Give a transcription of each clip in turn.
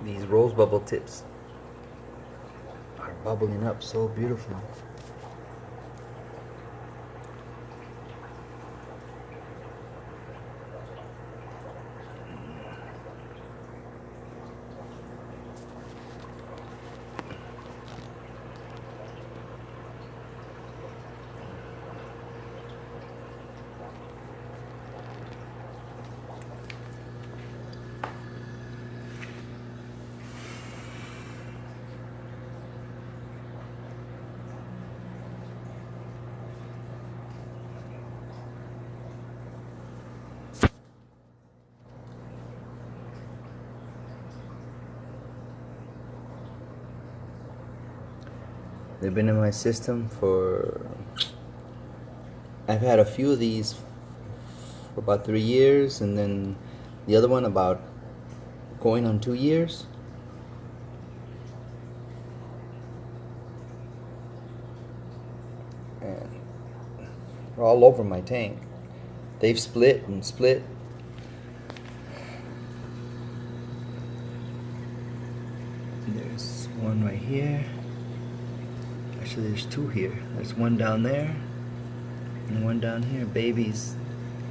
These rose bubble tips are bubbling up so beautiful. They've been in my system for... I've had a few of these for about 3 years, and then the other one about going on 2 years. And they're all over my tank. They've split and split. There's one right here. Actually, there's two here. There's one down there and one down here. Babies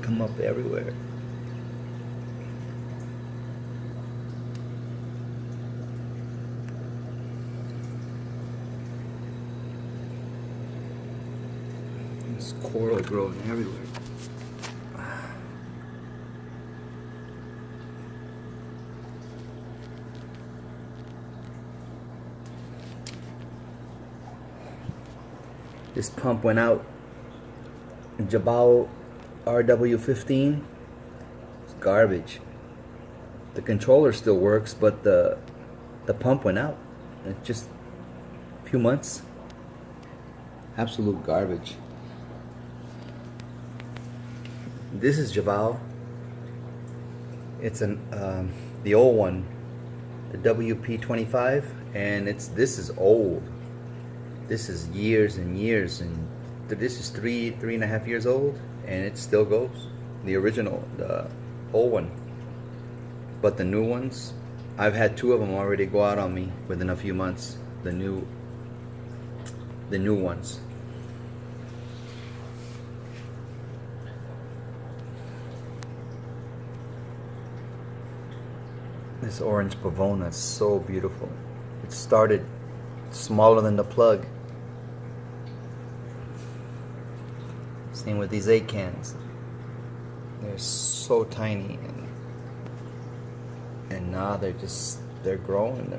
come up everywhere. There's coral growing everywhere. This pump went out. Jabal RW15. It's garbage. The controller still works, but the pump went out. It's just a few months. Absolute garbage. This is Jabal. It's the old one, the WP25, and this is old. This is years and years, and this is three and a half years old, and it still goes. The original, the old one. But the new ones, I've had 2 of them already go out on me within a few months. The new ones. This orange pavona is so beautiful. It started smaller than the plug. Same with these 8 cans. They're so tiny, and now they're growing.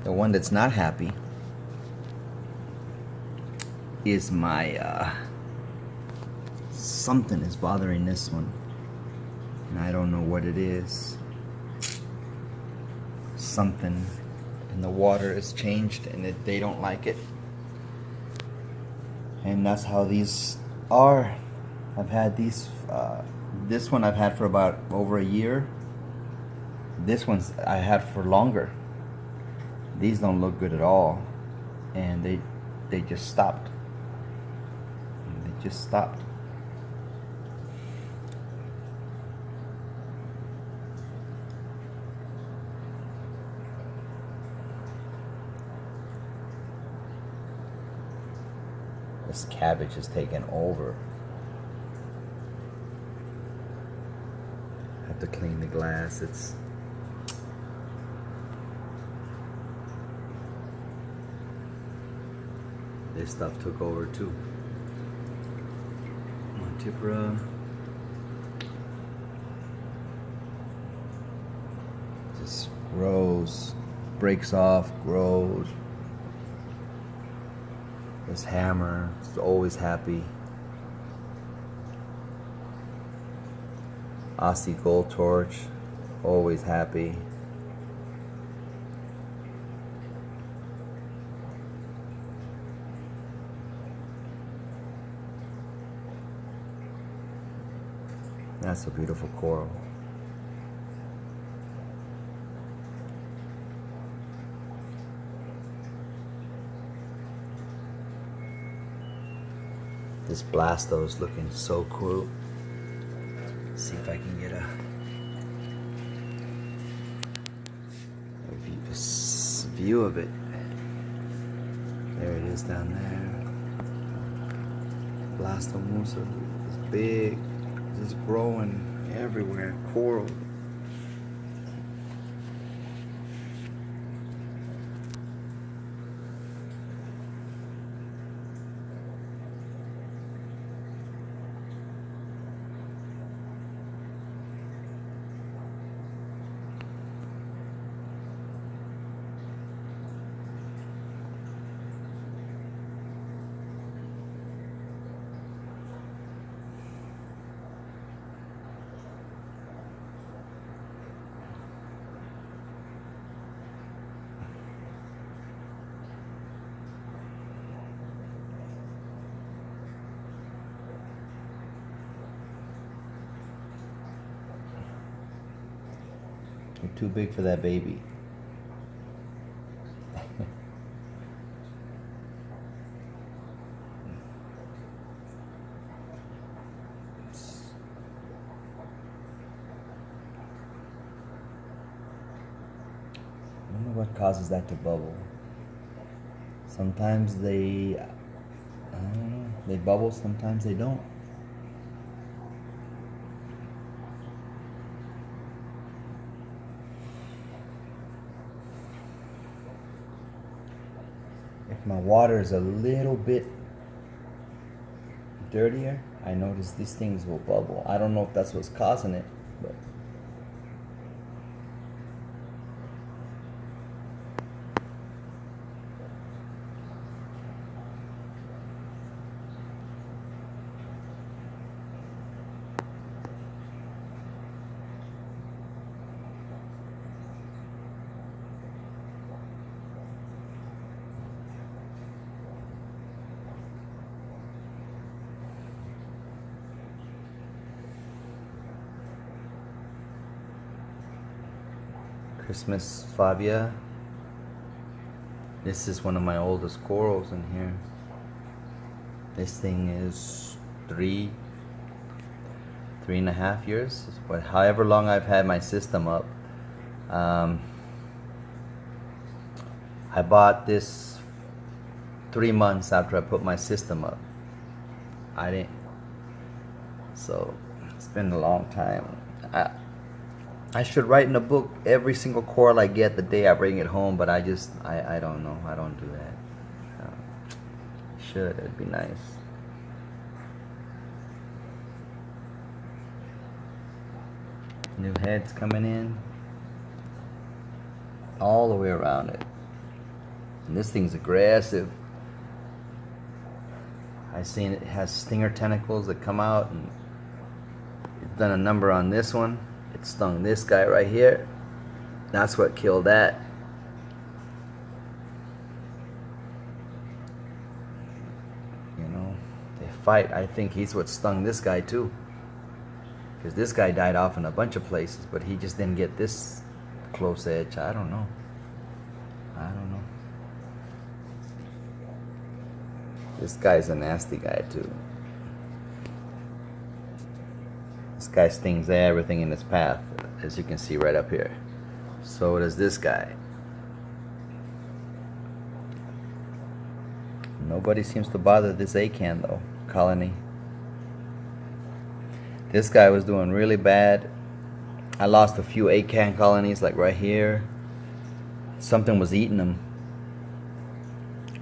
The one that's not happy is my something is bothering this one, and I don't know what it is. Something in the water is changed, and they don't like it, and that's how these are. I've had these this one I've had for about over a year. This one's I had for longer. These don't look good at all, and they just stopped. They just stopped. This cabbage is taking over. I have to clean the glass. This stuff took over too. Montipora. Just grows, breaks off, grows. This hammer is always happy. Aussie Gold Torch, always happy. That's a beautiful coral. This blasto is looking so cool. See if I can get a view of it. There it is down there. Blastomusa is big. It's growing everywhere. Coral. You're too big for that baby. I don't know what causes that to bubble. Sometimes they, I don't know, they bubble, sometimes they don't. If my water is a little bit dirtier, I notice these things will bubble. I don't know if that's what's causing it, but Christmas Fabia. This is one of my oldest corals in here. This thing is 3.5 years, but however long I've had my system up. I bought this 3 months after I put my system up. So it's been a long time. I should write in a book every single coral I get the day I bring it home, but I don't know. I don't do that. Should. It'd be nice. New heads coming in all the way around it. And this thing's aggressive. I seen it has stinger tentacles that come out, and it's done a number on this one. It stung this guy right here. That's what killed that. You know, they fight. I think he's what stung this guy too. Because this guy died off in a bunch of places, but he just didn't get this close edge. I don't know. This guy's a nasty guy too. This guy stings everything in his path, as you can see right up here. So does this guy. Nobody seems to bother this acan though, colony. This guy was doing really bad. I lost a few acan colonies, like right here. Something was eating them.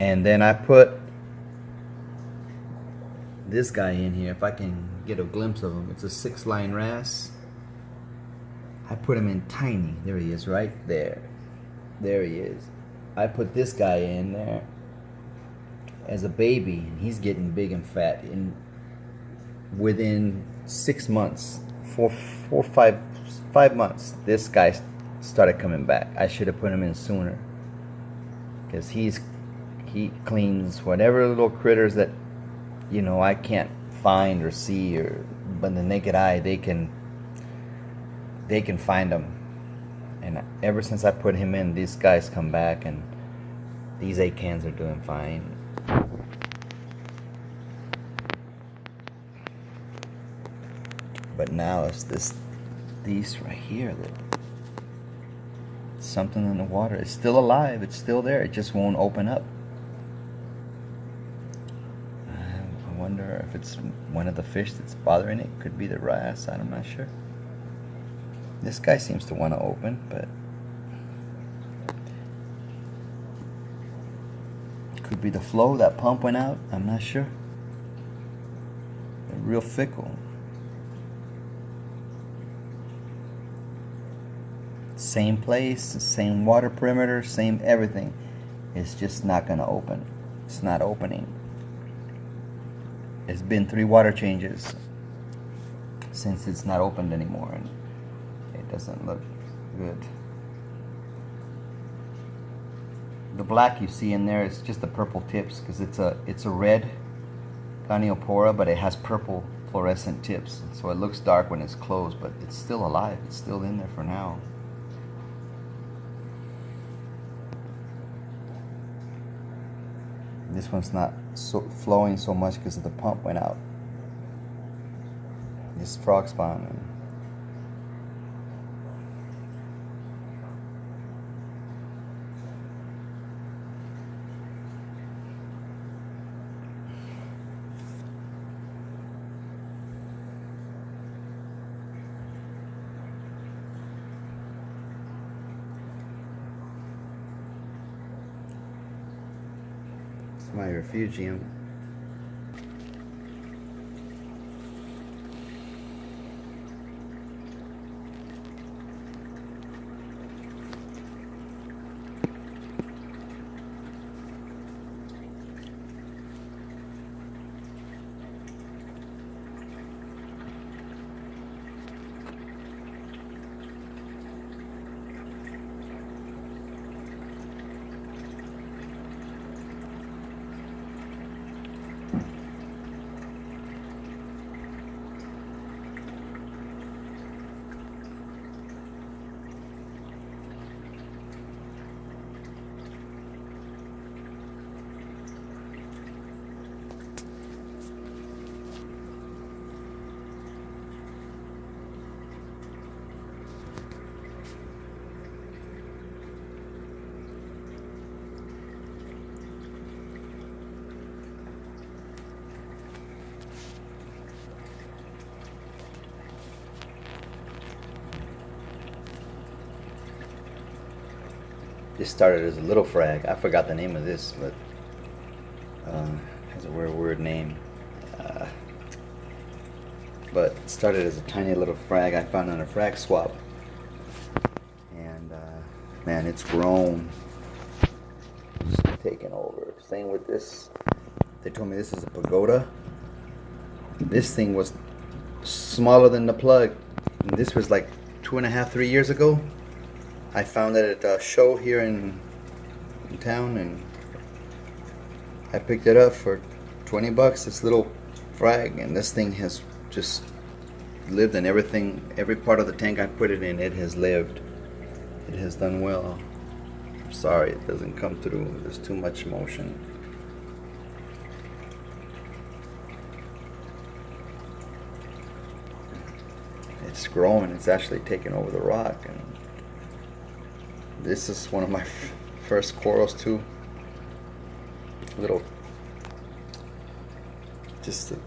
And then I put this guy in here, if I can get a glimpse of him. It's a 6-line wrasse. I put him in tiny. There he is, right there. There he is. I put this guy in there as a baby, and he's getting big and fat. And within 6 months, 5 months, this guy started coming back. I should have put him in sooner, because he cleans whatever little critters that, you know, I can't find or see, or but the naked eye they can find them. And ever since I put him in, these guys come back, and these acans are doing fine. But now it's these right here that something in the water. It's still alive. It's still there. It just won't open up. I wonder if it's one of the fish that's bothering it. Could be the wrasse. I'm not sure. This guy seems to want to open, but could be the flow. That pump went out. I'm not sure. They're real fickle. Same place, same water perimeter, same everything. It's just not going to open. It's not opening. It's been 3 water changes since it's not opened anymore, and it doesn't look good. The black you see in there is just the purple tips, because it's a red Goniopora, but it has purple fluorescent tips, so it looks dark when it's closed, but it's still alive. It's still in there for now. This one's not flowing so much because the pump went out. This frog spawn. It's my refugium. This started as a little frag. I forgot the name of this, but has a weird name. But it started as a tiny little frag I found on a frag swap, and man, it's grown. It's taken over. Same with this. They told me this is a pagoda. This thing was smaller than the plug. And this was like 2.5, 3 years ago. I found it at a show here in town, and I picked it up for 20 bucks. This little frag, and this thing has just lived in everything. Every part of the tank I put it in, it has lived. It has done well. I'm sorry it doesn't come through. There's too much motion. It's growing. It's actually taking over the rock, and this is one of my first corals too. Little, just it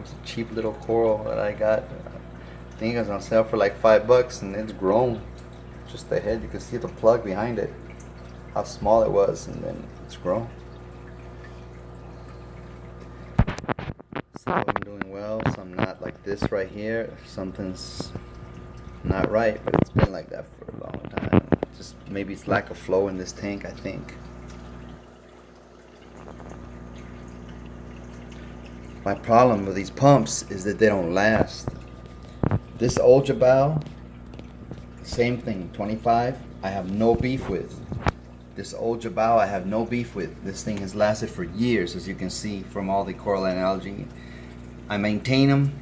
was a cheap little coral that I got. I think it was on sale for like $5, and it's grown. Just the head, you can see the plug behind it, how small it was, and then it's grown. Some of them doing well, some not, like this right here. Something's not right, but it's been like that for a long time. Just maybe it's lack of flow in this tank, I think. My problem with these pumps is that they don't last. This old Jabal, same thing, 25, I have no beef with. This old Jabal I have no beef with. This thing has lasted for years, as you can see from all the coral analogy. I maintain them.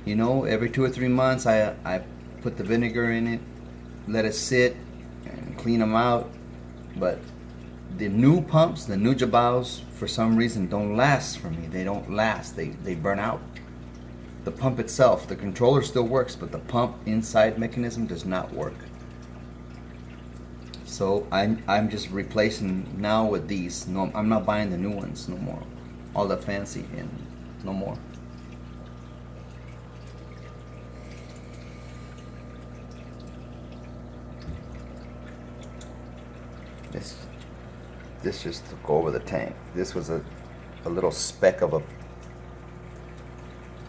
You know, every 2 or 3 months I put the vinegar in it, let it sit, and clean them out. But the new pumps, the new Jabals, for some reason don't last for me. They don't last. They burn out. the pump itself, the controller still works, but the pump inside mechanism does not work. So I'm just replacing now with these. No, I'm not buying the new ones no more. All the fancy and no more. This just took over the tank. This was a little speck of a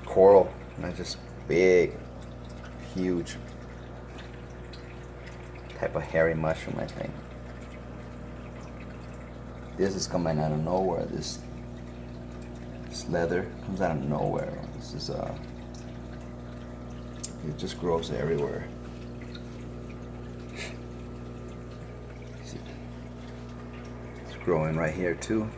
coral, not just big, huge type of hairy mushroom, I think. This is coming out of nowhere. This leather comes out of nowhere. This is it just grows everywhere. It's growing right here too.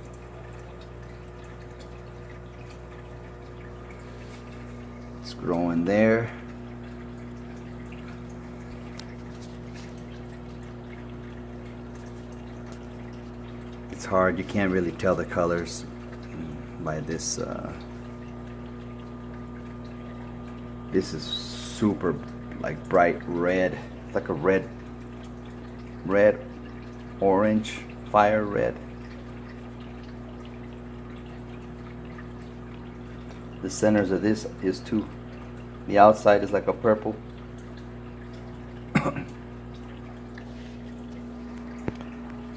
It's growing there. It's hard, you can't really tell the colors by this. This is super like bright red. It's like a red, orange, fire red. The centers of this is too. The outside is like a purple.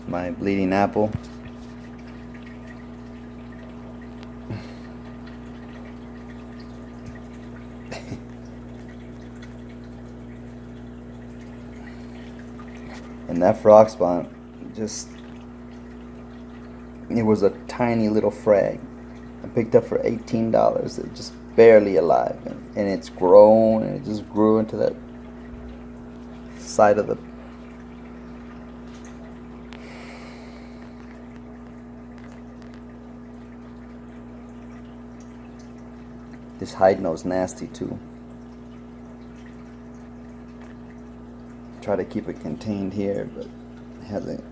My bleeding apple. And that frog spawn, just, it was a tiny little frag. I picked up for $18. It's just barely alive, and it's grown, and it just grew into that side of the. This hide nose nasty too. Try to keep it contained here, but it hasn't.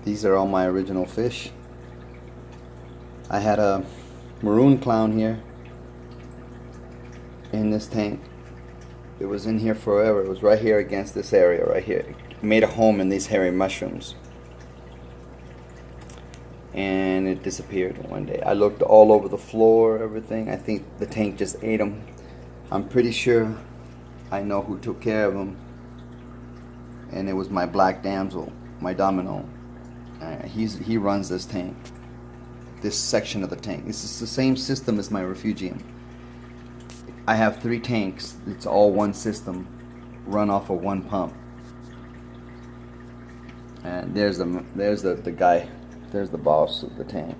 These are all my original fish. I had a maroon clown here in this tank. It was in here forever. It was right here against this area right here. It made a home in these hairy mushrooms. And it disappeared one day. I looked all over the floor, everything. I think the tank just ate them. I'm pretty sure I know who took care of them. And it was my black damsel, my domino. He runs this tank. This section of the tank. This is the same system as my refugium. I have 3 tanks. It's all one system, run off of one pump. And there's the guy. There's the boss of the tank.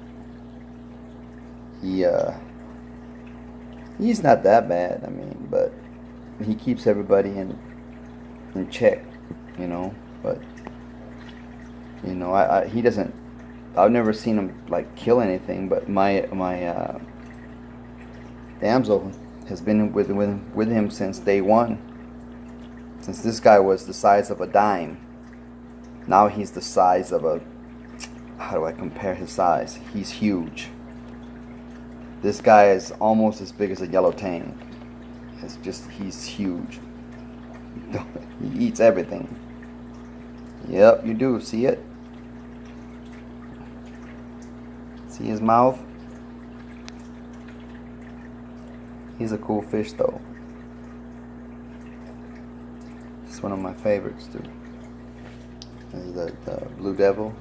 He's not that bad. I mean, but he keeps everybody in check, you know. But you know, he doesn't. I've never seen him like kill anything. But my damsel has been with him since day one. Since this guy was the size of a dime, now he's the size of a. How do I compare his size? He's huge. This guy is almost as big as a yellow tang. It's just, he's huge. He eats everything. Yep, you do. See it? See his mouth? He's a cool fish though. It's one of my favorites too. This is the blue devil.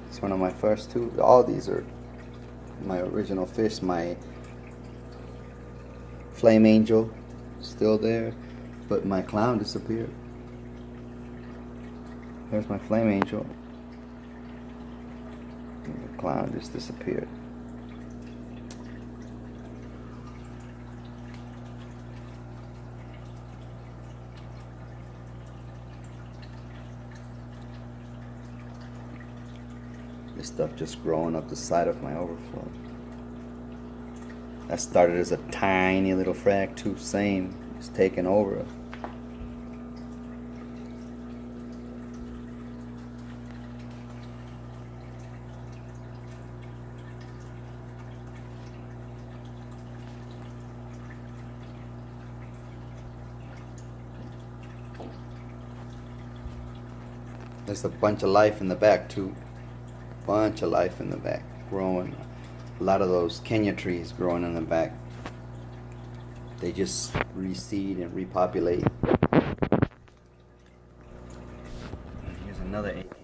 It's one of my first 2. All these are my original fish. My flame angel still there, but my clown disappeared. There's my flame angel. And the clown just disappeared. This stuff just growing up the side of my overflow. That started as a tiny little frag too, same. It's taken over. There's a bunch of life in the back too. Bunch of life in the back growing. A lot of those Kenya trees growing in the back. They just reseed and repopulate. And here's another AK.